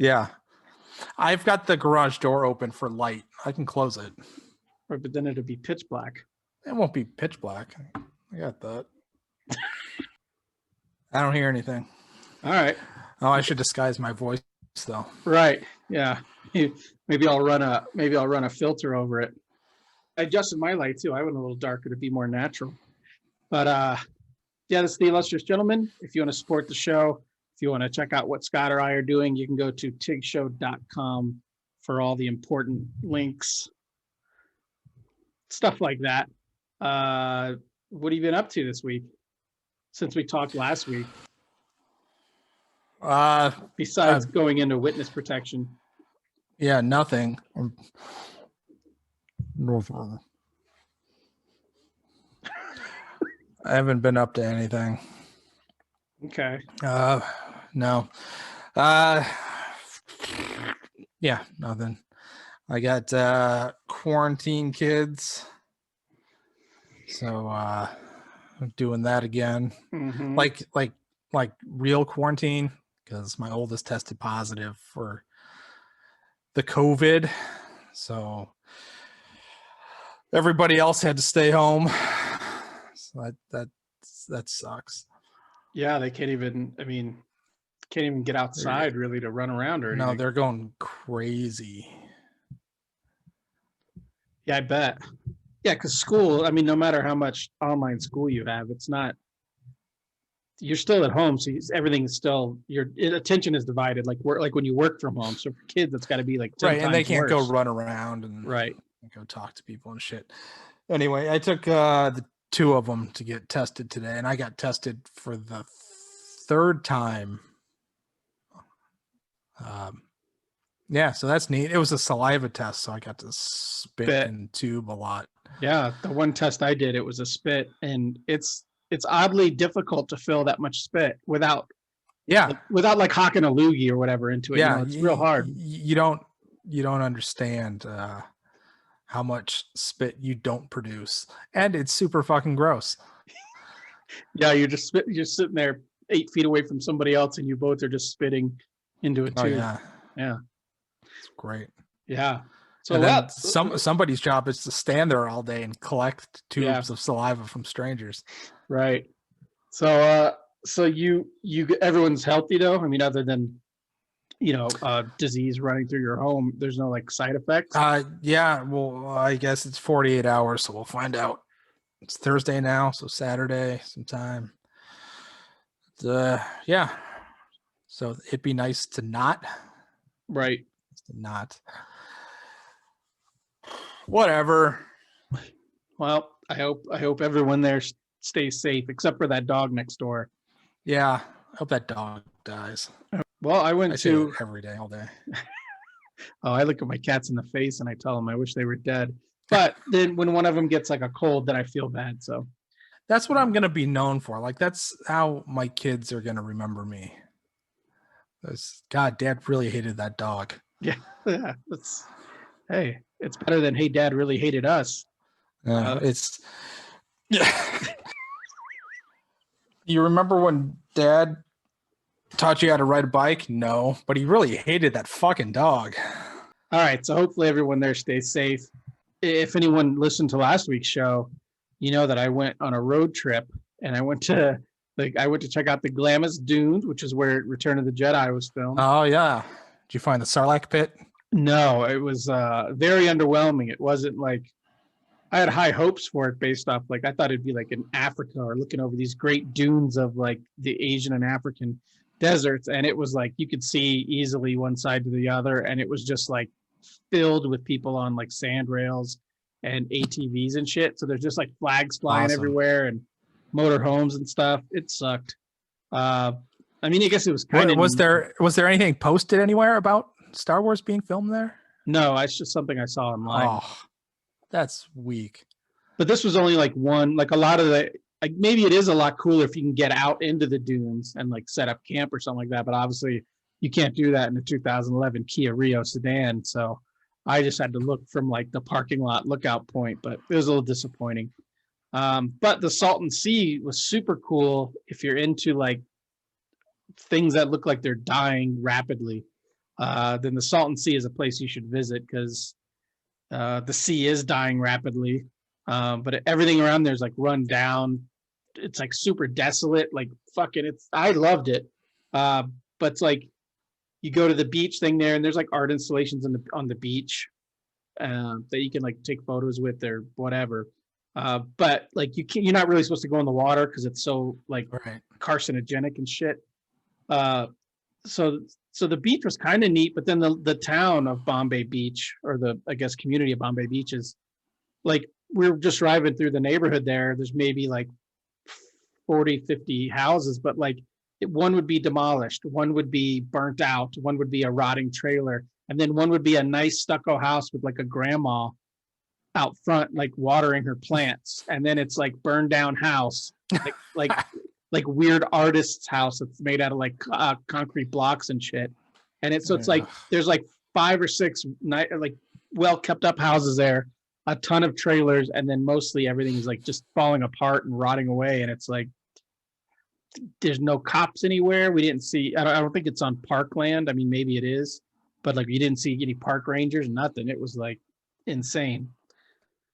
Yeah. I've got the garage door open for light. I can close it. Right, but then it'll be pitch black. It won't be pitch black. I got that. I don't hear anything. All right. Oh, I should disguise my voice though. Right. Yeah. Maybe I'll run a filter over it. I adjusted my light too. I went a little darker to be more natural. But yeah, this is the Illustrious Gentleman. If you want to support the show, if you want to check out what Scott or I are doing, you can go to tigshow.com for all the important links, stuff like that. What have you been up to this week since we talked last week? Besides going into witness protection. Yeah, nothing. I haven't been up to anything. Okay. No. Yeah, nothing. I got quarantine kids. So I'm doing that again. Mm-hmm. Like real quarantine, because my oldest tested positive for the COVID. So everybody else had to stay home. So that sucks. Yeah, they can't even get outside really to run around or anything. No, they're going crazy. Yeah, I bet. Yeah, because school, no matter how much online school you have, you're still at home, so everything's still, your attention is divided, like when you work from home. So for kids, it's got to be like 10 right, and they can't worse. go run around and right, go talk to people and shit. Anyway, I took the two of them to get tested today, and I got tested for the third time. Yeah, so that's neat. It was a saliva test, so I got to spit and tube a lot. Yeah, the one test I did, it was a spit, and it's oddly difficult to fill that much spit without like hocking a loogie or whatever into it. Yeah, it's real hard. You don't understand how much spit you don't produce, and it's super fucking gross. Yeah, you're sitting there 8 feet away from somebody else, and you both are just spitting into it too. Yeah, it's great. Yeah. So then somebody's job is to stand there all day and collect tubes of saliva from strangers. Right. So you everyone's healthy though? Other than disease running through your home, there's no like side effects? Yeah, well, I guess it's 48 hours, so we'll find out. It's Thursday now, so Saturday sometime. Yeah. So it'd be nice to not. Right. Not. Whatever. Well, I hope everyone there stays safe, except for that dog next door. Yeah, I hope that dog dies. Well, I say it every day, all day. Oh, I look at my cats in the face and I tell them I wish they were dead. But then when one of them gets like a cold, then I feel bad. So that's what I'm gonna be known for. Like that's how my kids are gonna remember me. God, Dad really hated that dog. Yeah. Hey, it's better than hey, Dad really hated us. It's you remember when Dad taught you how to ride a bike? No, but he really hated that fucking dog. All right, so hopefully everyone there stays safe. If anyone listened to last week's show, you know that I went on a road trip and I went to check out the Glamis Dunes, which is where Return of the Jedi was filmed. Oh yeah. Did you find the Sarlacc pit? No, it was very underwhelming. It wasn't like I had high hopes for it based off like I thought it'd be like in Africa or looking over these great dunes of like the Asian and African deserts, and it was like you could see easily one side to the other, and it was just like filled with people on like sand rails and ATVs and shit. So there's just like flags flying everywhere and motorhomes and stuff. It sucked. I guess it was kind of. Was there anything posted anywhere about Star Wars being filmed there? No, it's just something I saw online. Oh, that's weak. But this was only like one, like a lot of the, like maybe it is a lot cooler if you can get out into the dunes and like set up camp or something like that. But obviously you can't do that in a 2011 Kia Rio sedan. So I just had to look from like the parking lot lookout point, but it was a little disappointing. But the Salton Sea was super cool if you're into like things that look like they're dying rapidly. then the Salton Sea is a place you should visit because the sea is dying rapidly. But everything around there is like run down. It's like super desolate. Like fucking, I loved it. But it's like you go to the beach thing there, and there's like art installations on the beach that you can like take photos with or whatever. But like you're not really supposed to go in the water because it's so like Right. carcinogenic and shit. So the beach was kind of neat, but then the town of Bombay Beach, or the I guess community of Bombay Beach, is like we're just driving through the neighborhood there. There's maybe like 40, 50 houses, but like one would be demolished, one would be burnt out, one would be a rotting trailer, and then one would be a nice stucco house with like a grandma out front, like watering her plants, and then it's like burned down house, like like weird artist's house that's made out of like concrete blocks and shit. And it's like there's like 5 or 6 like well kept up houses there, a ton of trailers, and then mostly everything is like just falling apart and rotting away. And it's like there's no cops anywhere. We didn't see. I don't think it's on parkland. I mean, maybe it is, but like you didn't see any park rangers, nothing. It was like insane.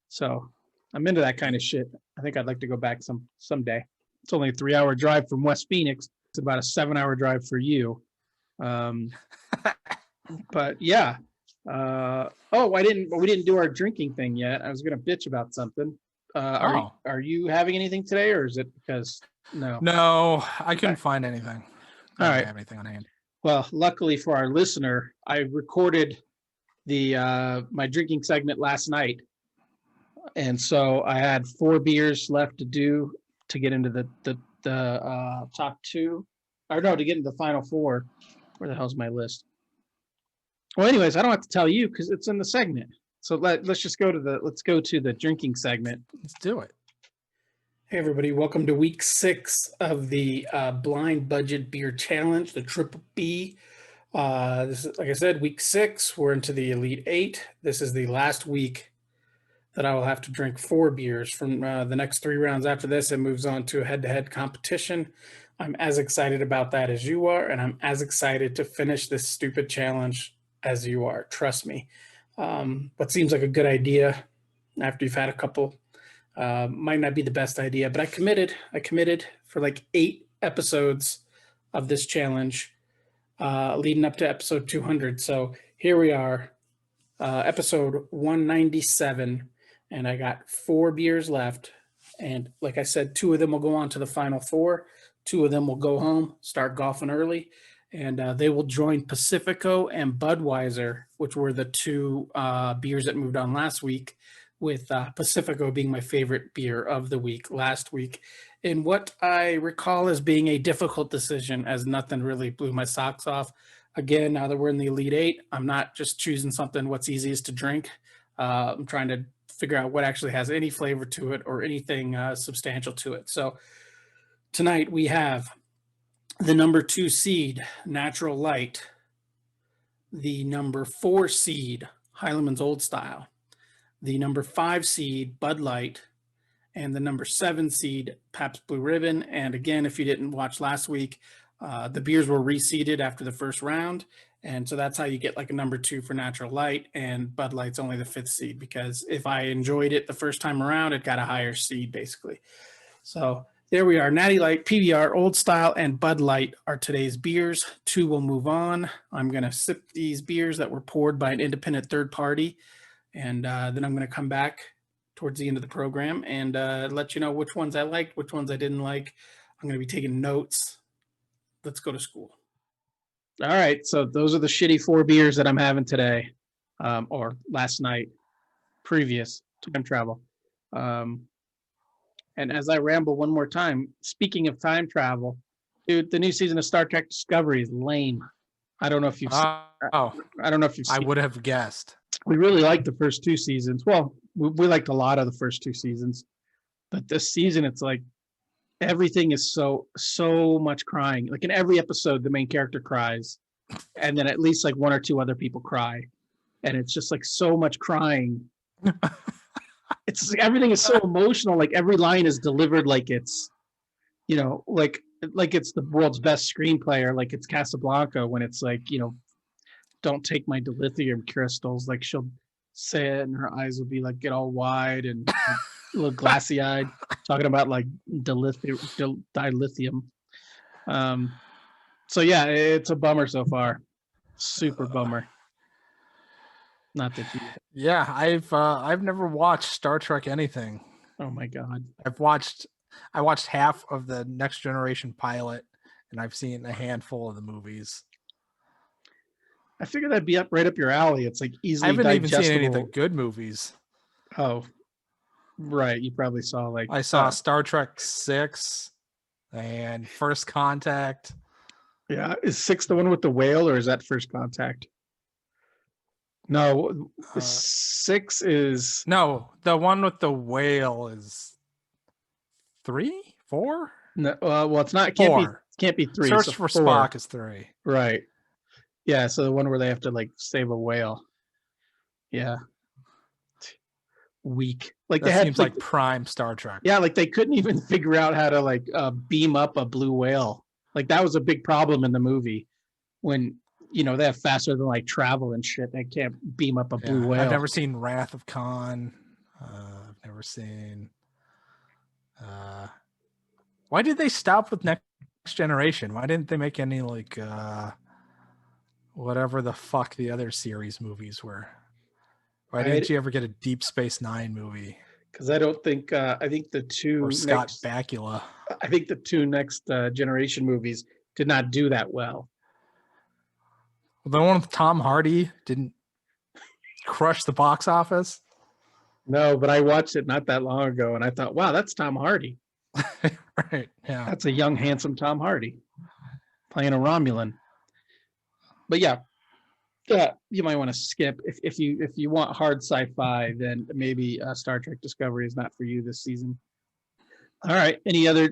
So I'm into that kind of shit. I think I'd like to go back someday. It's only a 3-hour drive from West Phoenix. It's about a 7-hour drive for you. But yeah. We didn't do our drinking thing yet. I was gonna bitch about something. Are you having anything today, or is it because no? No, I couldn't find anything. I All don't right. have anything on hand. Well, luckily for our listener, I recorded the my drinking segment last night, and so I had 4 beers left to do to get into the top 2, or no, to get into the final 4. Where the hell's my list? Well, anyways, I don't have to tell you because it's in the segment. So let's go to the drinking segment. Let's do it. Hey everybody, welcome to week 6 of the Blind Budget Beer Challenge, the Triple B. This is, like I said, week 6. We're into the Elite 8. This is the last week that I will have to drink 4 beers. From the next 3 rounds after this, it moves on to a head-to-head competition. I'm as excited about that as you are, and I'm as excited to finish this stupid challenge as you are. Trust me. What seems like a good idea after you've had a couple might not be the best idea, but I committed for like 8 episodes of this challenge leading up to episode 200. So here we are, episode 197, and I got 4 beers left. And like I said, 2 of them will go on to the final 4. 2 of them will go home, start golfing early, and they will join Pacifico and Budweiser, which were the 2 beers that moved on last week, with Pacifico being my favorite beer of the week last week, in what I recall as being a difficult decision, as nothing really blew my socks off. Again, now that we're in the Elite 8, I'm not just choosing something what's easiest to drink. I'm trying to figure out what actually has any flavor to it or anything substantial to it. So tonight we have the number 2 seed, Natural Light, the number 4 seed, Heileman's Old Style, the number 5 seed, Bud Light, and the number 7 seed, Pabst Blue Ribbon. And again, if you didn't watch last week, the beers were reseeded after the first round. And so that's how you get like a number 2 for Natural Light, and Bud Light's only the 5th seed, because if I enjoyed it the first time around, it got a higher seed basically. So there we are. Natty Light, PBR, Old Style, and Bud Light are today's beers. 2 will move on. I'm going to sip these beers that were poured by an independent third party, and then I'm going to come back towards the end of the program and let you know which ones I liked, which ones I didn't like. I'm going to be taking notes. Let's go to school. All right, so those are the shitty 4 beers that I'm having today, or last night, previous time travel. And as I ramble one more time, speaking of time travel, dude, the new season of Star Trek Discovery is lame. I don't know if you've seen, I don't know if you've seen. I would have guessed. We really liked the first 2 seasons. Well, we liked a lot of the first 2 seasons, but this season it's like everything is so much crying. Like in every episode, the main character cries, and then at least like 1 or 2 other people cry, and it's just like so much crying. It's like everything is so emotional. Like every line is delivered like it's, you know, like it's the world's best screenplay, or like it's Casablanca, when it's like, you know, don't take my dilithium crystals. Like she'll say it and her eyes will be like get all wide and like, a little glassy eyed, talking about like dilithium. So yeah, it's a bummer so far. Super bummer. Not that you. Yeah, I've never watched Star Trek anything. Oh my God. I watched half of the Next Generation pilot, and I've seen a handful of the movies. I figured that'd be right up your alley. It's like I easily haven't even seen any of the digestible. good movies. Oh, right. You probably saw like I saw Star Trek 6 and First Contact. yeah. Is 6 the one with the whale, or is that First Contact? No, 6 is No, the one with the whale is 3, 4, no. Well, it's not. It 4. can't be 3. Search so for 4. Spock is 3. Right. Yeah. So the one where they have to like save a whale. Yeah. Weak. Like That they had seems like prime Star Trek. yeah, like they couldn't even figure out how to like beam up a blue whale. Like that was a big problem in the movie when they have faster than like travel and shit. They can't beam up a blue whale. I've never seen Wrath of Khan. I've never seen. Why did they stop with Next Generation? Why didn't they make any like whatever the fuck the other series movies were? Why didn't you ever get a Deep Space Nine movie? Because I don't think I think the two or Scott Bakula. I think the 2 next generation movies did not do that well. The one with Tom Hardy didn't crush the box office. No, but I watched it not that long ago, and I thought, wow, that's Tom Hardy. Right. Yeah. That's a young, handsome Tom Hardy playing a Romulan. But yeah, you might want to skip if you want hard sci-fi, then maybe Star Trek Discovery is not for you this season. All right. Any other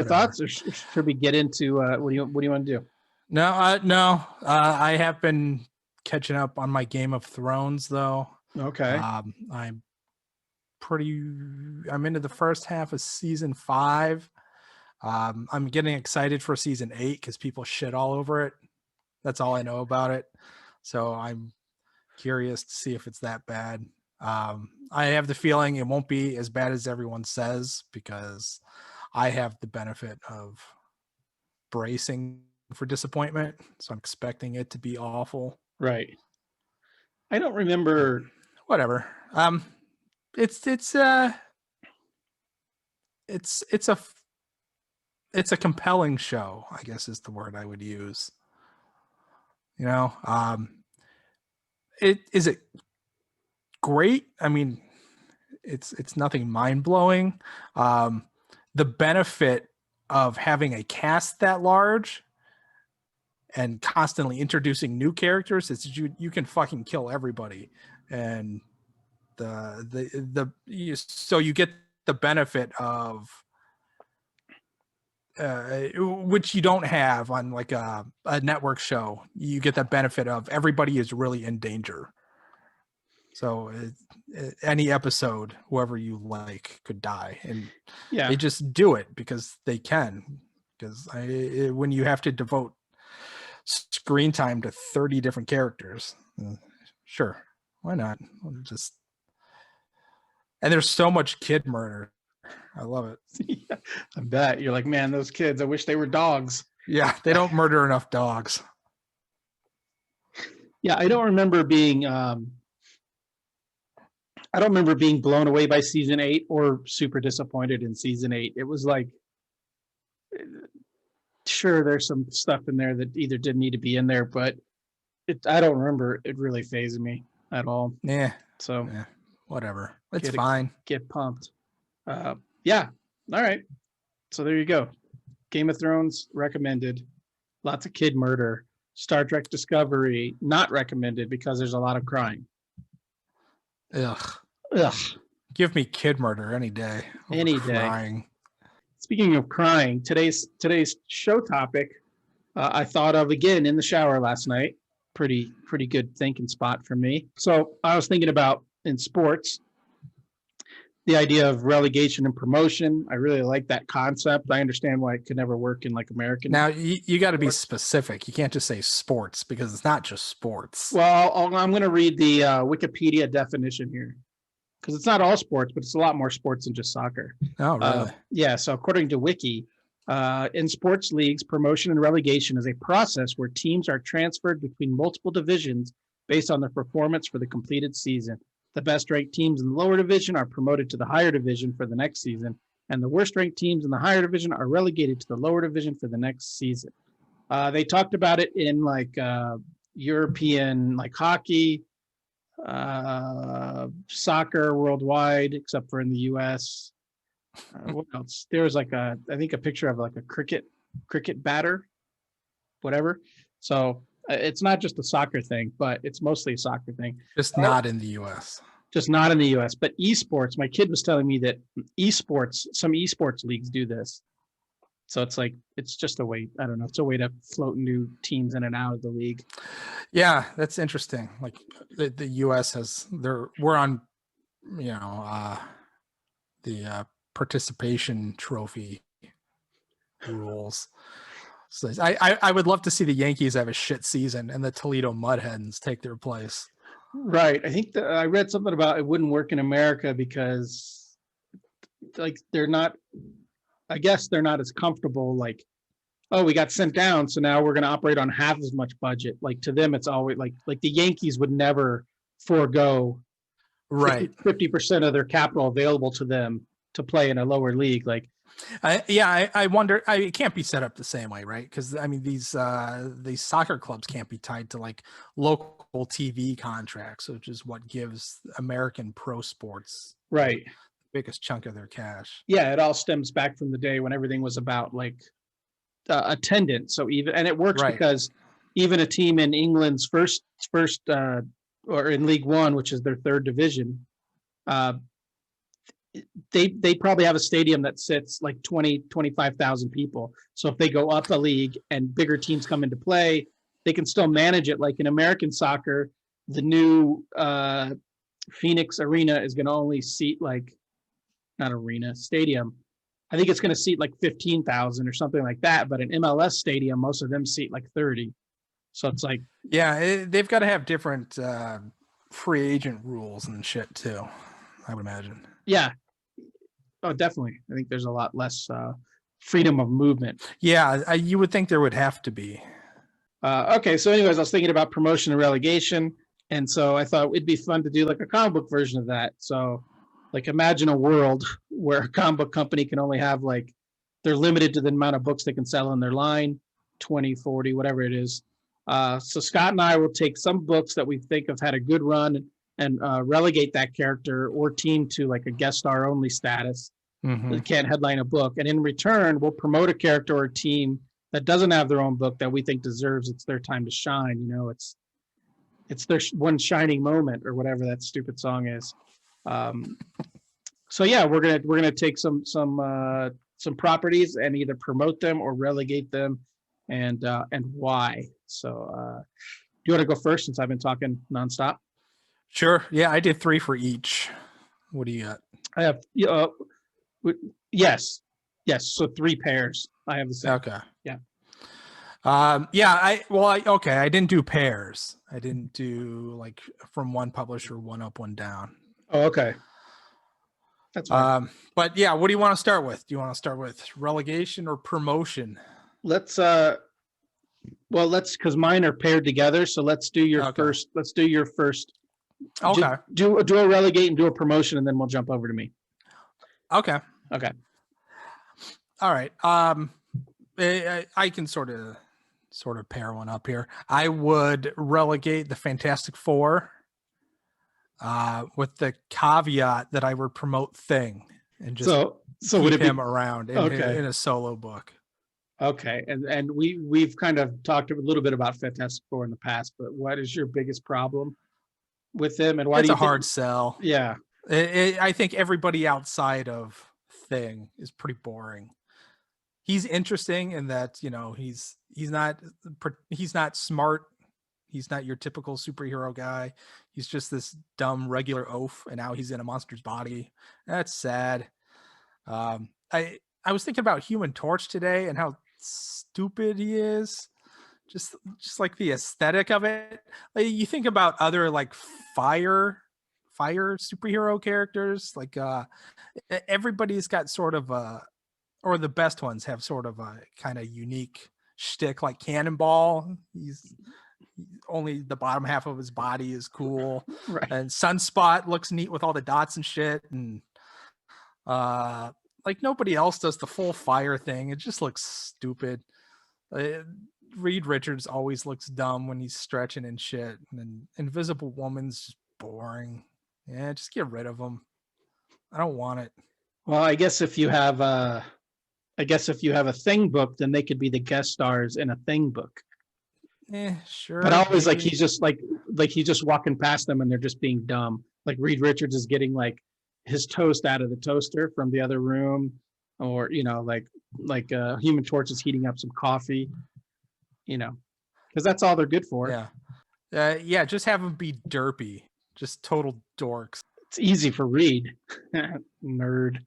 thoughts, or should we get into what do you want to do? No. I have been catching up on my Game of Thrones though. Okay. I'm into the first half of season 5. I'm getting excited for season 8 because people shit all over it. That's all I know about it. So I'm curious to see if it's that bad. I have the feeling it won't be as bad as everyone says because I have the benefit of bracing for disappointment. So I'm expecting it to be awful. Right. I don't remember. Whatever. It's a compelling show, I guess is the word I would use. Is it great? I mean, it's nothing mind-blowing. The benefit of having a cast that large and constantly introducing new characters is you can fucking kill everybody, and so you get the benefit of which you don't have on like a network show. You get the benefit of everybody is really in danger. So any episode, whoever you like could die, and they just do it because they can. Because when you have to devote screen time to 30 different characters, sure, why not? And there's so much kid murder. I love it. Yeah, I bet you're like, man, those kids, I wish they were dogs. Yeah, they don't murder enough dogs. Yeah, I don't remember being blown away by season 8 or super disappointed in season 8. It was like, sure, there's some stuff in there that either didn't need to be in there, but I don't remember it really phasing me at all. Yeah. So whatever. It's fine. Get pumped. Yeah. All right. So there you go. Game of Thrones recommended. Lots of kid murder. Star Trek Discovery not recommended because there's a lot of crying. Ugh. Ugh. Give me kid murder any day. Any crying. day. Speaking of crying, today's show topic I thought of again in the shower last night. Pretty good thinking spot for me. So I was thinking about in sports, the idea of relegation and promotion. I really like that concept. I understand why it could never work in like American. Now you got to be sports. specific. You can't just say sports because it's not just sports. Well, I'm going to read the Wikipedia definition here because it's not all sports, but it's a lot more sports than just soccer. Oh, really? Yeah. So according to Wiki, in sports leagues, promotion and relegation is a process where teams are transferred between multiple divisions based on their performance for the completed season. The best ranked teams in the lower division are promoted to the higher division for the next season, and the worst ranked teams in the higher division are relegated to the lower division for the next season. They talked about it in like European, like hockey, soccer worldwide, except for in the U.S. What else? There was like I think a picture of like a cricket batter, whatever. So it's not just a soccer thing, but it's mostly a soccer thing. Just not in the U.S. Just not in the U.S. But esports, my kid was telling me that some esports leagues do this. So it's like, it's just a way, I don't know, it's a way to float new teams in and out of the league. Yeah, that's interesting. Like the U.S. we're on, the participation trophy rules. So I would love to see the Yankees have a shit season and the Toledo Mud Hens take their place. Right. I think that I read something about it wouldn't work in America because like I guess they're not as comfortable like, oh, we got sent down, so now we're going to operate on half as much budget. Like to them, it's always like the Yankees would never forego right 50% of their capital available to them to play in a lower league. Like, I wonder. It can't be set up the same way, right? Because I mean, these soccer clubs can't be tied to like local TV contracts, which is what gives American pro sports right, the biggest chunk of their cash. Yeah, it all stems back from the day when everything was about like attendance. So and it works right. because even a team in England's first or in League One, which is their third division, they probably have a stadium that sits like 25,000 people. So if they go up a league and bigger teams come into play, they can still manage it. Like in American soccer, the new Phoenix Arena is going to only seat stadium. I think it's going to seat like 15,000 or something like that. But an MLS stadium, most of them seat like 30. So it's like, yeah, they've got to have different free agent rules and shit too, I would imagine. Yeah. Oh, definitely. I think there's a lot less freedom of movement. Yeah, you would think there would have to be. Okay, so anyways, I was thinking about promotion and relegation, and so I thought it'd be fun to do like a comic book version of that. So, like, imagine a world where a comic book company can only have like, they're limited to the amount of books they can sell in their line, 20, 40, whatever it is. So Scott and I will take some books that we think have had a good run and relegate that character or team to like a guest star only status. They can't headline a book. And in return, we'll promote a character or a team that doesn't have their own book that we think deserves it's their time to shine. You know, it's their one shining moment or whatever that stupid song is. So yeah, we're gonna take some properties and either promote them or relegate them, and why. So do you want to go first since I've been talking nonstop? Sure. Yeah, I did 3 for each. What do you got? I have yes. So 3 pairs. I have the same. Okay. Yeah. Okay. I didn't do pairs. I didn't do like from one publisher, one up, one down. Oh, okay. That's fine. But yeah, what do you want to start with? Do you want to start with relegation or promotion? Let's because mine are paired together. So let's do your first. Let's do your first. Okay. Do a relegate and do a promotion, and then we'll jump over to me. Okay. All right. I can sort of pair one up here. I would relegate the Fantastic Four with the caveat that I would promote Thing and just so would it him be around in a solo book. Okay. And we've kind of talked a little bit about Fantastic Four in the past, but what is your biggest problem with him and why it's do you a hard sell? Yeah. I think everybody outside of Thing is pretty boring. He's interesting in that, you know, he's not smart. He's not your typical superhero guy. He's just this dumb regular oaf, and now he's in a monster's body. That's sad. I was thinking about Human Torch today and how stupid he is. Just like the aesthetic of it. Like, you think about other like fire superhero characters, like everybody's got sort of a, or the best ones have sort of a kind of unique shtick, like Cannonball. He's only the bottom half of his body is cool. Right. And Sunspot looks neat with all the dots and shit. And like nobody else does the full fire thing. It just looks stupid. Reed Richards always looks dumb when he's stretching and shit. And then Invisible Woman's just boring. Yeah, just get rid of him. I don't want it. Well, I guess if you have a Thing book, then they could be the guest stars in a Thing book. Sure. But always maybe. Like he's just like he's just walking past them and they're just being dumb. Like Reed Richards is getting like his toast out of the toaster from the other room, or like Human Torch is heating up some coffee, because that's all they're good for. Yeah, just have them be derpy, just total dorks. It's easy for Reed. Nerd.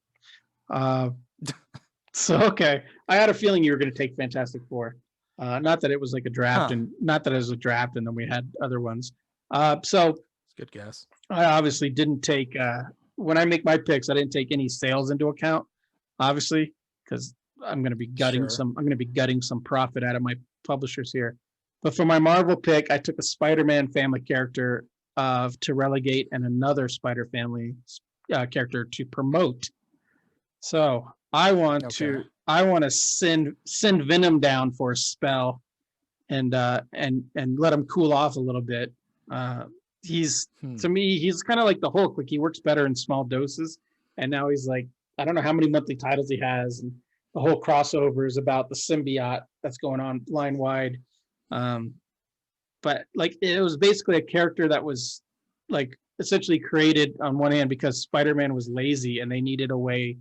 So okay, I had a feeling you were going to take Fantastic Four. Not that it was like a draft, and not that it was a draft, and then we had other ones. So it's a good guess. I obviously didn't take when I make my picks, I didn't take any sales into account, obviously, because I'm going to be gutting some profit out of my publishers here. But for my Marvel pick, I took a Spider-Man family character to relegate and another Spider family character to promote. So I want to send Venom down for a spell and let him cool off a little bit. To me, he's kind of like the Hulk. Like, he works better in small doses. And now he's like, I don't know how many monthly titles he has. And the whole crossover is about the symbiote that's going on line wide. But like, it was basically a character that was like essentially created on one hand because Spider-Man was lazy and they needed a way.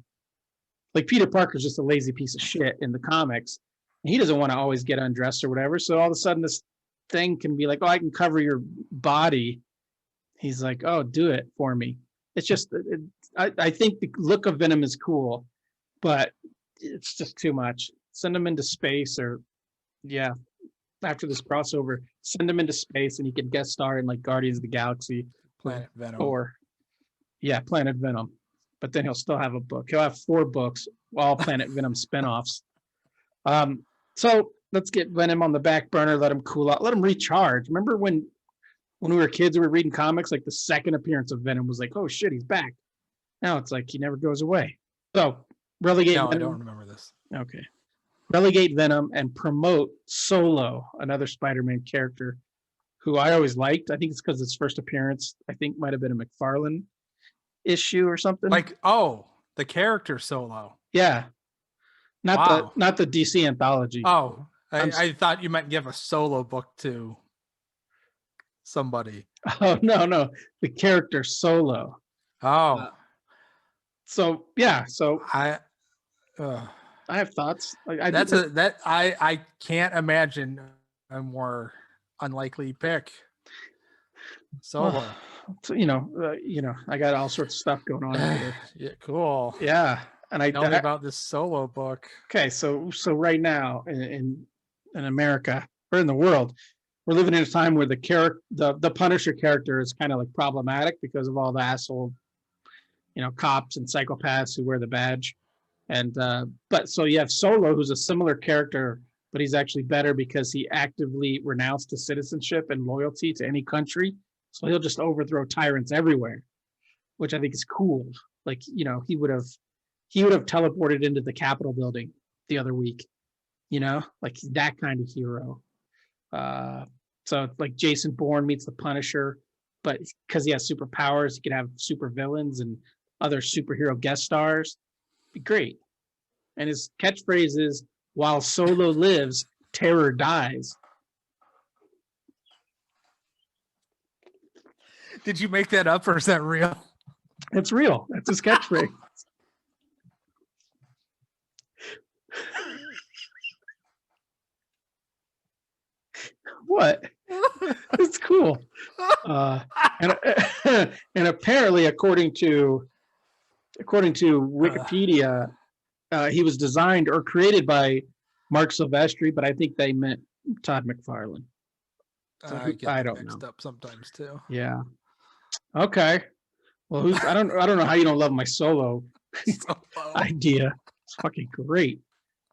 Like, Peter Parker's just a lazy piece of shit in the comics. He doesn't want to always get undressed or whatever. So all of a sudden this thing can be like, oh, I can cover your body. He's like, oh, do it for me. It's just, I think the look of Venom is cool, but it's just too much. Send him into space, or after this crossover, send him into space and he can guest star in like Guardians of the Galaxy. Planet Venom. Planet Venom. But then he'll still have a book. He'll have 4 books, all Planet Venom spinoffs. So let's get Venom on the back burner, let him cool out, let him recharge. Remember when we were kids, we were reading comics, like the second appearance of Venom was like, oh shit, he's back. Now it's like he never goes away. So relegate Venom. I don't remember this. Okay. Relegate Venom and promote Solo, another Spider-Man character who I always liked. I think it's because his first appearance, I think, might have been a McFarlane issue or something. Like, the character Solo. Yeah. Not the DC anthology. Oh, I thought you meant give a solo book to somebody. Oh, no. The character Solo. Oh. So I have thoughts. I can't imagine a more unlikely pick. Solo. So, I got all sorts of stuff going on here. Yeah, cool. Yeah. And tell me about this Solo book. Okay, so right now in America, or in the world, we're living in a time where the Punisher character is kind of like problematic because of all the asshole, cops and psychopaths who wear the badge. And but so you have Solo, who's a similar character, but he's actually better because he actively renounced his citizenship and loyalty to any country. So he'll just overthrow tyrants everywhere, which I think is cool. Like, he would have teleported into the Capitol building the other week, like that kind of hero. So like Jason Bourne meets the Punisher, but because he has superpowers, he can have super villains and other superhero guest stars. Be great. And his catchphrase is, while Solo lives, terror dies. Did you make that up, or is that real? It's real. That's his catchphrase. What? It's cool. And and apparently, according to Wikipedia, he was designed or created by Mark Silvestri, but I think they meant Todd McFarlane. So I get I them don't mixed know. up sometimes too. Yeah. Okay. Well, I don't know how you don't love my solo So, idea. It's fucking great.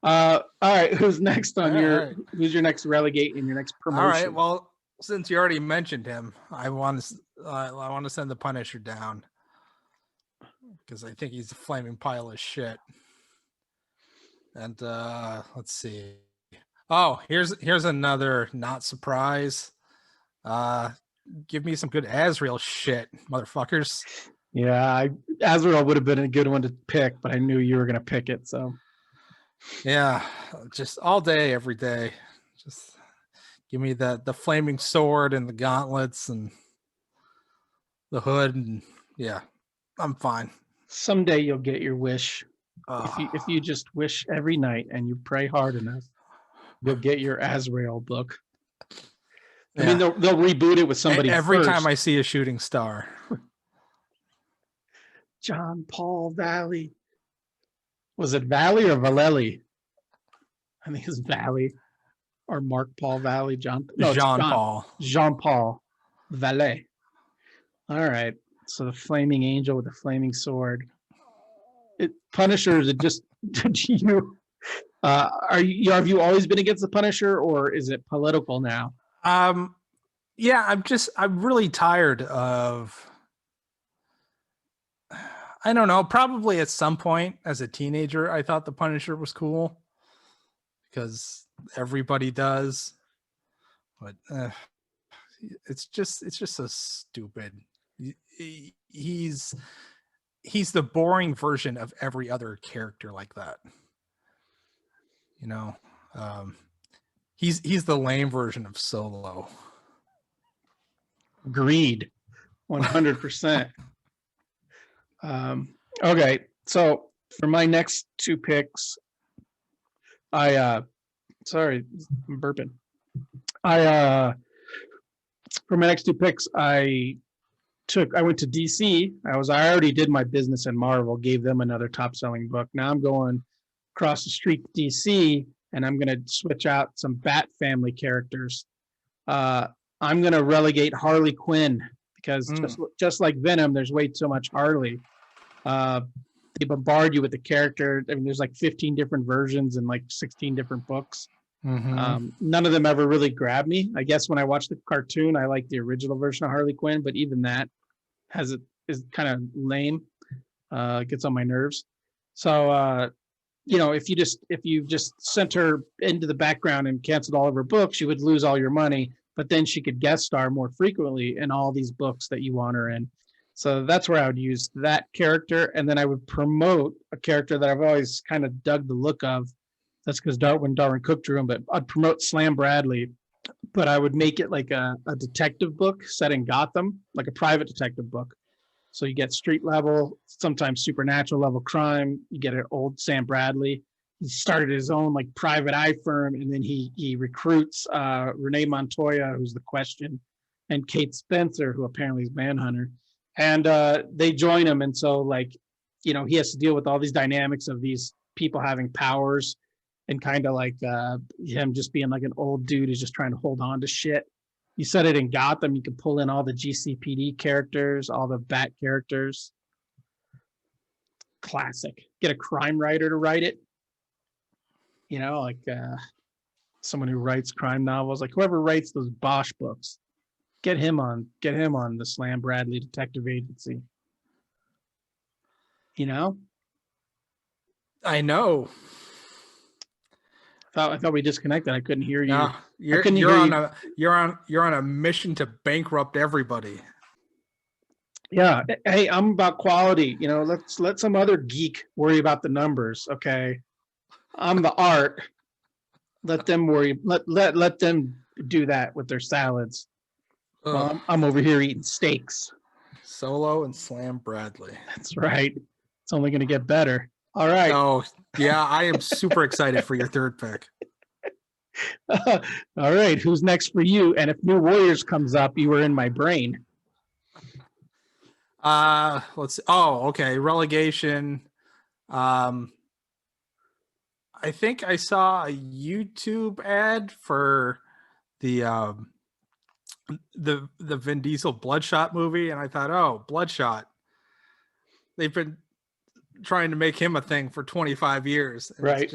All right, who's next on All your right. who's your next relegate and your next promotion? all right. Well, since you already mentioned him, I want to send the Punisher down because I think he's a flaming pile of shit. And let's see. Oh, here's another not surprise. Give me some good Azrael shit, motherfuckers. Yeah, Azrael would have been a good one to pick, but I knew you were gonna pick it. So Yeah, just all day, every day. Just give me the flaming sword and the gauntlets and the hood, and yeah, I'm fine. someday you'll get your wish. Oh, If you just wish every night and you pray hard enough, you'll get your Azrael book. I mean, yeah. they'll reboot it with somebody Every first. time I see a shooting star. John Paul Valley. Was it Valley or Valelli? I think it's Valley or Mark Paul Valley. Jean Paul. Jean Paul Valley. All right. So the flaming angel with the flaming sword. Punisher, is it just did you have you always been against the Punisher, or is it political now? Yeah, I'm really tired of, I don't know, probably at some point as a teenager I thought the Punisher was cool because everybody does, but it's just so stupid. He's the boring version of every other character like that, you know. He's the lame version of Solo. Agreed, 100%. Okay, so for my next two picks, sorry, I'm burping. For my next two picks, I went to DC. I already did my business in Marvel, gave them another top selling book. Now I'm going across the street to DC, and I'm going to switch out some Bat family characters. I'm going to relegate Harley Quinn because just like Venom, there's way too much Harley. They bombard you with the character. I mean, there's like 15 different versions and like 16 different books. None of them ever really grabbed me. I guess when I watched the cartoon, I liked the original version of Harley Quinn, but even that is kind of lame. Gets on my nerves. So if you just sent her into the background and canceled all of her books, you would lose all your money. But then she could guest star more frequently in all these books that you want her in. So that's where I would use that character, and then I would promote a character that I've always kind of dug the look of. That's because Darwin Cook drew him, but I'd promote Slam Bradley, but I would make it like a detective book set in Gotham, like a private detective book. So you get street level, sometimes supernatural level crime. You get an old Sam Bradley. He started his own like private eye firm, and then he recruits Renee Montoya, who's the Question, and Kate Spencer, who apparently is Manhunter, and they join him. And so he has to deal with all these dynamics of these people having powers, and kind of like him just being like an old dude who's just trying to hold on to shit. You said it in Gotham, you can pull in all the GCPD characters, all the Bat characters. Classic. Get a crime writer to write it. Someone who writes crime novels, like whoever writes those Bosch books, get him on the Slam Bradley Detective Agency. I know. I thought we disconnected. I couldn't hear you. No, you're on a mission to bankrupt everybody. Yeah. Hey, I'm about quality. Let's let some other geek worry about the numbers. Okay. I'm the art. Let them worry. Let them do that with their salads. Well, I'm over here eating steaks. Solo and Slam Bradley. That's right. It's only going to get better. All right. Oh, yeah. I am super excited for your third pick. All right, who's next for you? And if New Warriors comes up, you were in my brain. Let's see. Oh, okay. Relegation. I think I saw a YouTube ad for the the Vin Diesel Bloodshot movie, and I thought, oh, Bloodshot. They've been trying to make him a thing for 25 years, and Right.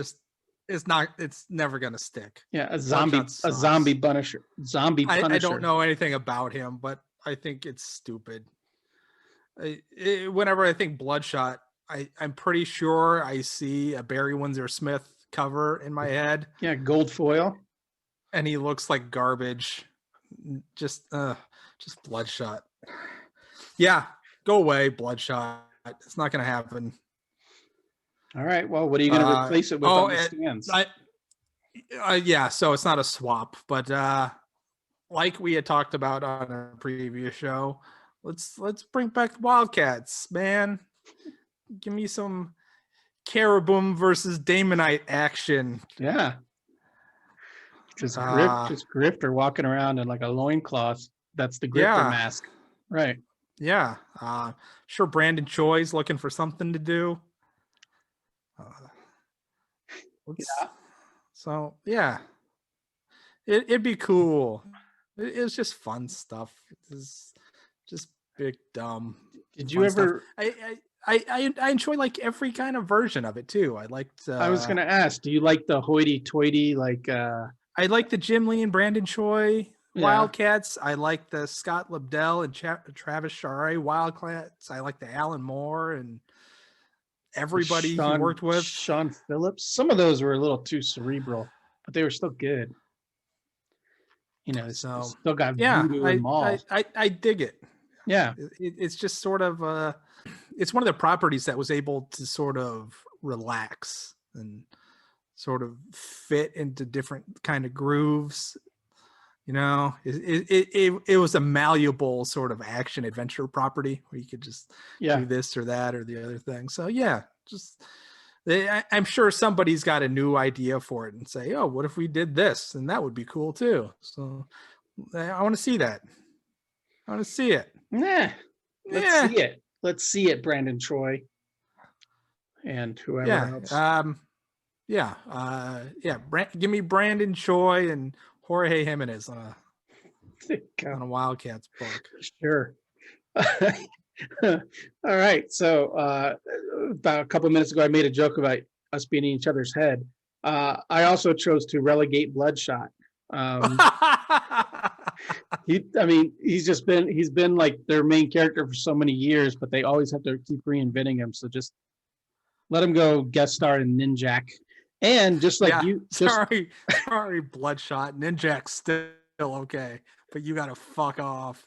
it's never gonna stick. Yeah, a Bloodshot zombie sucks. Punisher. I don't know anything about him, but I think it's stupid. Whenever I think Bloodshot, I'm pretty sure I see a Barry Windsor Smith cover in my head, Yeah, gold foil. and he looks like garbage. Just Bloodshot. Yeah, go away, Bloodshot. It's not gonna happen. All right. Well, what are you going to replace it with on the stands? Yeah, so it's not a swap, but like we had talked about on a previous show, let's bring back Wildcats, man. Give me some Caribum versus Damonite action. Yeah. Just Grifter walking around in like a loincloth. That's the Grifter mask. Right. Yeah. Sure, Brandon Choi's looking for something to do. So yeah, it'd be cool. It's just fun stuff. It's just big dumb. Did you ever? I enjoy like every kind of version of it too. I liked. I was gonna ask, do you like the hoity-toity like? I like the Jim Lee and Brandon Choi Wildcats. I like the Scott Lobdell and Travis Share Wildcats. I like the Alan Moore and everybody he worked with. Sean Phillips. Some of those were a little too cerebral, but they were still good. You know, so still got voodoo and mall. I dig it. Yeah, it's just sort of it's one of the properties that was able to sort of relax and sort of fit into different kind of grooves. You know, it was a malleable sort of action adventure property where you could just do this or that or the other thing. So yeah, I'm sure somebody's got a new idea for it and say, oh, what if we did this? And that would be cool too. So I want to see that. I want to see it. Nah, let's see it. Let's see it, Brandon Choi and whoever else. Give me Brandon Choi and Jorge Jimenez on a Wildcats book. Sure. All right. So about a couple of minutes ago, I made a joke about us being in each other's head. I also chose to relegate Bloodshot. He's been like their main character for so many years, but they always have to keep reinventing him. So just let him go guest star in Ninjak. And just like sorry, Bloodshot. Ninjak's still okay, but you gotta fuck off.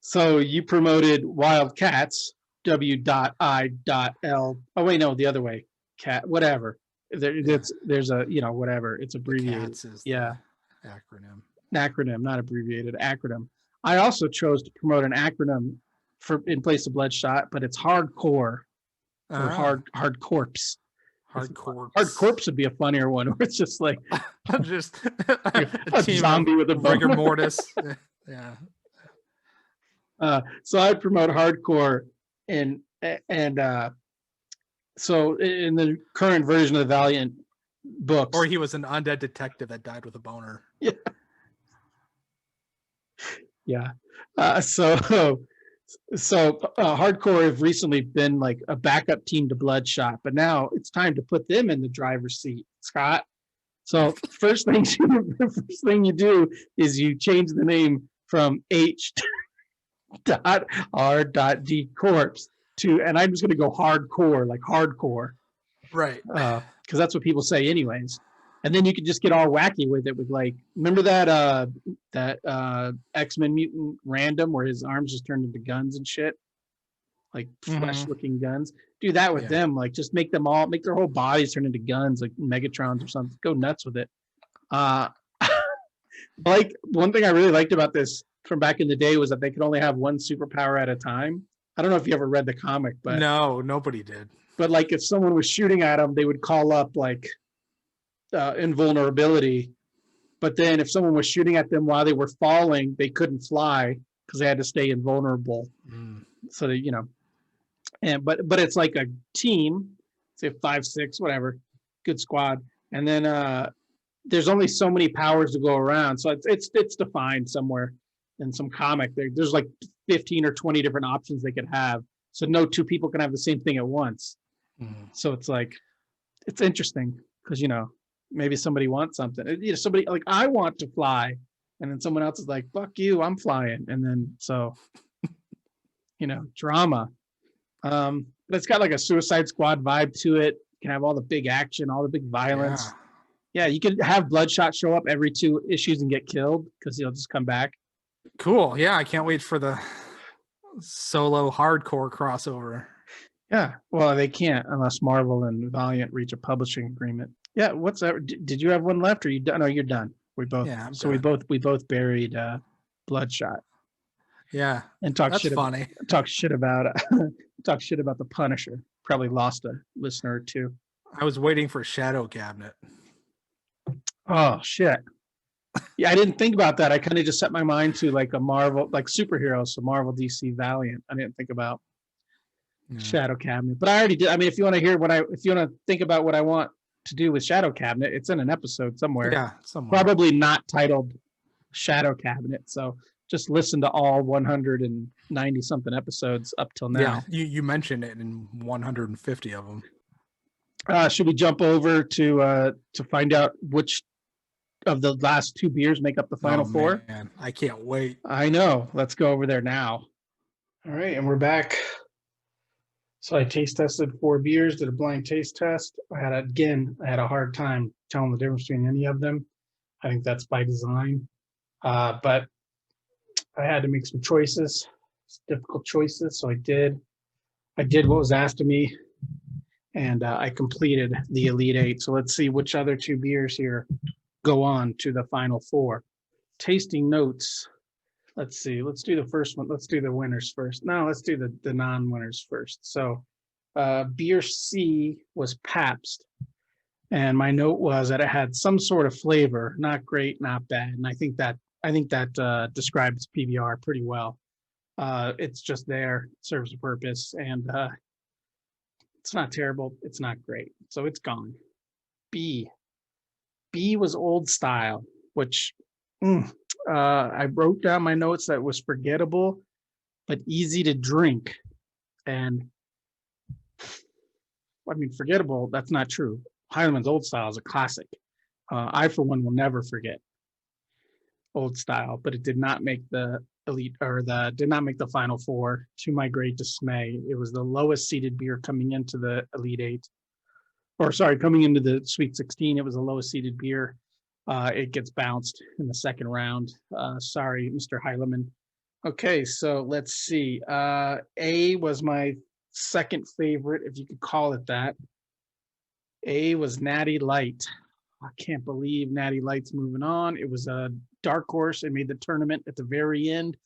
So you promoted Wildcats, W.I.L. Oh wait, no, the other way. Cat, whatever. There's a whatever. It's abbreviated. Acronym. Acronym, not abbreviated. Acronym. I also chose to promote an acronym in place of Bloodshot, but it's hardcore. Or hard corpse. Hard corpse. Hard corpse would be a funnier one, where it's just like just a team zombie with a rigor mortis. Yeah. So I promote hardcore, and so in the current version of the Valiant books, or he was an undead detective that died with a boner. Yeah. So hardcore have recently been like a backup team to Bloodshot, but now it's time to put them in the driver's seat, Scott. So first thing you do is you change the name from H.R.D. Corpse to, and I'm just going to go hardcore, like hardcore, right? Because that's what people say, anyways. And then you could just get all wacky with it, with like, remember that X-Men mutant Random where his arms just turned into guns and shit, like flesh-looking guns. Do that with them, like just make their whole bodies turn into guns, like Megatrons or something. Go nuts with it. Like one thing I really liked about this from back in the day was that they could only have one superpower at a time. I don't know if you ever read the comic, but no, nobody did. But like if someone was shooting at them, they would call up like invulnerability. But then if someone was shooting at them while they were falling, they couldn't fly because they had to stay invulnerable. So that, but it's like a team, say 5, 6, whatever, good squad. And then there's only so many powers to go around. So it's defined somewhere in some comic. There's like 15 or 20 different options they could have. So no two people can have the same thing at once. So it's like, it's interesting because, maybe somebody wants something. Somebody like, I want to fly. And then someone else is like, fuck you, I'm flying. And then, so, drama. But it's got like a Suicide Squad vibe to it. You can have all the big action, all the big violence. Yeah, you could have Bloodshot show up every 2 issues and get killed because he'll just come back. Cool. Yeah, I can't wait for the solo hardcore crossover. Yeah, well, they can't unless Marvel and Valiant reach a publishing agreement. Yeah, what's that? Did you have one left, or you done? No, you're done. We both. Yeah, I'm so done. we both buried Bloodshot. Yeah, and talk that's shit. Funny. Talk shit about the Punisher. Probably lost a listener or two. I was waiting for Shadow Cabinet. Oh shit. Yeah, I didn't think about that. I kind of just set my mind to like a Marvel, like superheroes, so Marvel, DC, Valiant. I didn't think about Shadow Cabinet, but I already did. I mean, if you want to hear if you want to think about what I want to do with Shadow Cabinet, it's in an episode somewhere. Yeah, somewhere. Probably not titled Shadow Cabinet. So just listen to all 190 something episodes up till now. Yeah, you mentioned it in 150 of them. Should we jump over to find out which of the last 2 beers make up the final 4? Man, I can't wait. I know. Let's go over there now. All right, and we're back. So I taste tested 4 beers, did a blind taste test. I had a hard time telling the difference between any of them. I think that's by design. But I had to make some choices, difficult choices. So I did what was asked of me, and I completed the Elite 8. So let's see which other 2 beers here go on to the final 4. Tasting notes. Let's see. Let's do the first one. Let's do the winners first. No, let's do the non-winners first. So beer C was Pabst. And my note was that it had some sort of flavor, not great, not bad. And I think that describes PBR pretty well. It's just there, serves a purpose, and it's not terrible. It's not great. So it's gone. B was Old Style, which I wrote down my notes that was forgettable, but easy to drink. And I mean, forgettable, that's not true. Heileman's Old Style is a classic. I, for one, will never forget Old Style, but it did not make the Elite, or did not make the Final 4, to my great dismay. It was the lowest seeded beer coming into the Elite 8. Or sorry, coming into the Sweet 16, it was the lowest seeded beer. It gets bounced in the second round. Sorry, Mr. Heileman. Okay, so let's see. A was my second favorite, if you could call it that. A was Natty Light. I can't believe Natty Light's moving on. It was a dark horse. It made the tournament at the very end.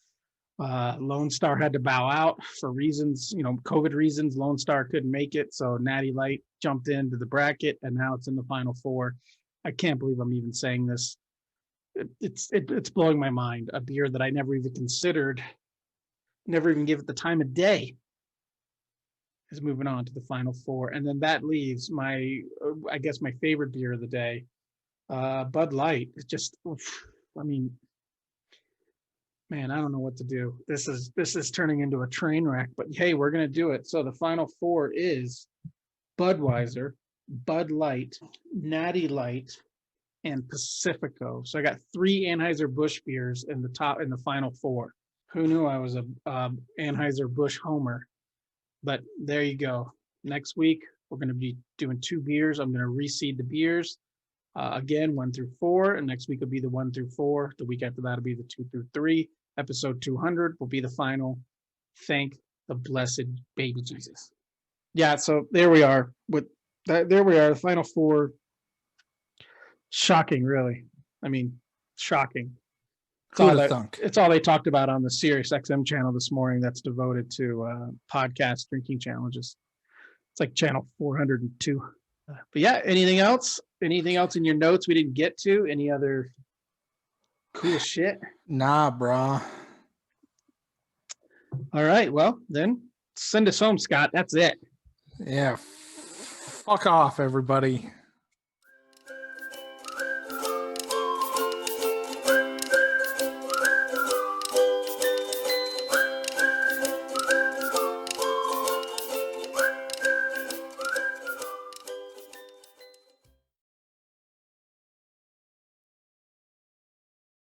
Lone Star had to bow out for reasons, COVID reasons. Lone Star couldn't make it, so Natty Light jumped into the bracket, and now it's in the final 4. I can't believe I'm even saying this. It's blowing my mind. A beer that I never even considered, never even gave it the time of day, is moving on to the final 4. And then that leaves my favorite beer of the day, Bud Light. It's just, I mean, man, I don't know what to do. This is turning into a train wreck, but hey, we're going to do it. So the final 4 is Budweiser, Bud Light, Natty Light, and Pacifico. So I got 3 Anheuser-Busch beers in the final 4. Who knew I was a Anheuser-Busch homer? But there you go. Next week, we're going to be doing 2 beers. I'm going to reseed the beers. Again, 1 through 4, and next week will be the 1 through 4. The week after that will be the 2 through 3. Episode 200 will be the final. Thank the blessed baby Jesus. Yeah, so there we are. There we are, the final 4. Shocking, really. I mean, shocking. It's all they talked about on the Sirius XM channel this morning that's devoted to podcast drinking challenges. It's like channel 402. But yeah, anything else? Anything else in your notes we didn't get to? Any other cool shit? Nah, bro. All right, well then send us home, Scott. That's it. Yeah. Fuck off, everybody.